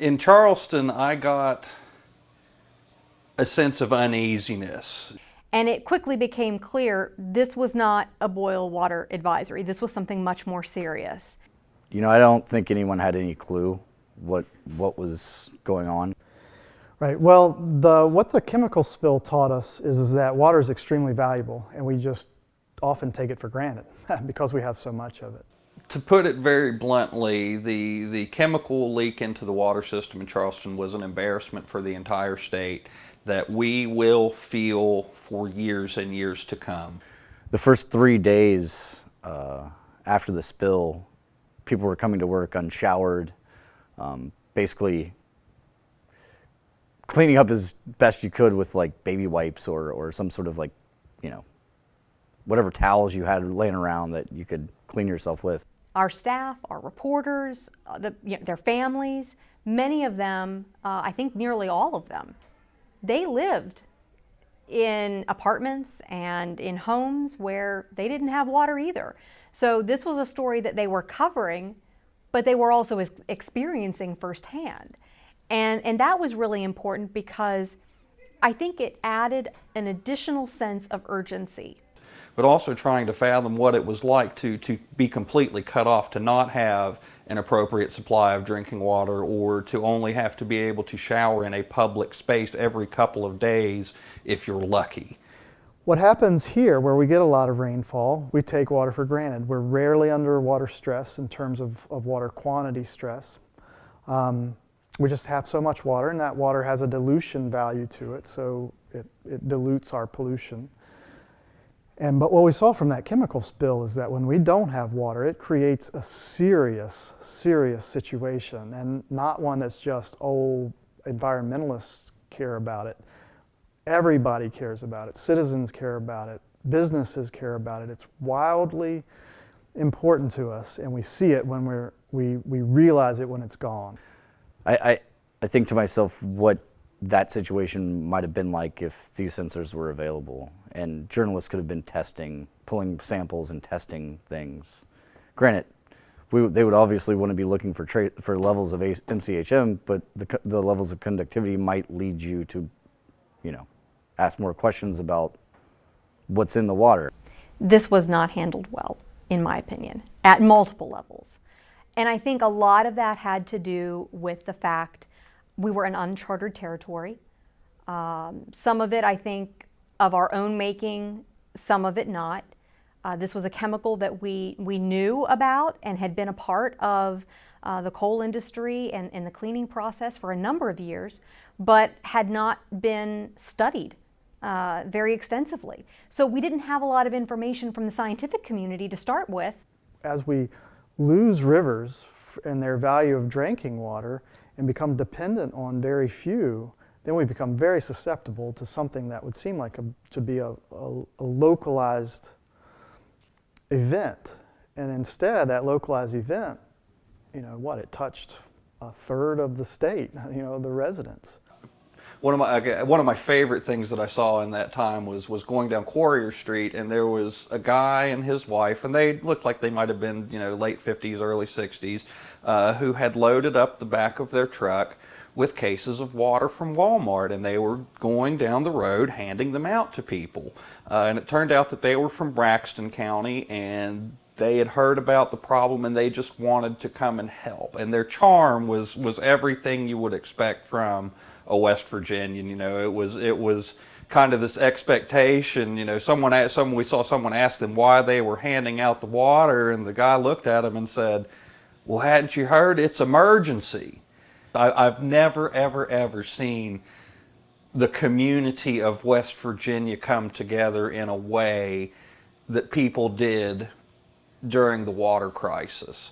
In Charleston, I got a sense of uneasiness. And it quickly became clear this was not a boil water advisory. This was something much more serious. I don't think anyone had any clue what was going on. Right. Well, what the chemical spill taught us is that water is extremely valuable, and we just often take it for granted because we have so much of it. To put it very bluntly, the chemical leak into the water system in Charleston was an embarrassment for the entire state that we will feel for years and years to come. The first 3 days after the spill, people were coming to work unshowered, basically cleaning up as best you could with like baby wipes or some sort of like, whatever towels you had laying around that you could clean yourself with. Our staff, our reporters, their families, many of them, I think nearly all of them, they lived in apartments and in homes where they didn't have water either. So this was a story that they were covering, but they were also experiencing firsthand. And that was really important because I think it added an additional sense of urgency. But also trying to fathom what it was like to be completely cut off, to not have an appropriate supply of drinking water, or to only have to be able to shower in a public space every couple of days if you're lucky. What happens here, where we get a lot of rainfall, we take water for granted. We're rarely under water stress in terms of water quantity stress. We just have so much water, and that water has a dilution value to it, so it dilutes our pollution. But what we saw from that chemical spill is that when we don't have water, it creates a serious, serious situation, and not one that's just, environmentalists care about it. Everybody cares about it. Citizens care about it. Businesses care about it. It's wildly important to us, and we see it when we realize it when it's gone. I think to myself what that situation might have been like if these sensors were available and journalists could have been pulling samples and testing things. Granted, they would obviously want to be looking for levels of MCHM, but the levels of conductivity might lead you to, ask more questions about what's in the water. This was not handled well, in my opinion, at multiple levels. And I think a lot of that had to do with the fact we were in uncharted territory. Some of it, I think, of our own making, some of it not. This was a chemical that we knew about and had been a part of the coal industry and the cleaning process for a number of years, but had not been studied very extensively. So we didn't have a lot of information from the scientific community to start with. As we lose rivers and their value of drinking water and become dependent on very few, then we become very susceptible to something that would seem like to be a localized event. And instead, that localized event, it touched a third of the state, the residents. One of my favorite things that I saw in that time was going down Quarrier Street, and there was a guy and his wife, and they looked like they might have been, late 50s, early 60s, who had loaded up the back of their truck with cases of water from Walmart, and they were going down the road handing them out to people. And it turned out that they were from Braxton County, and they had heard about the problem, and they just wanted to come and help. And their charm was everything you would expect from a West Virginian. It was kind of this expectation. We saw someone ask them why they were handing out the water, and the guy looked at him and said, "Well, hadn't you heard? It's emergency." I've never, ever, ever seen the community of West Virginia come together in a way that people did during the water crisis.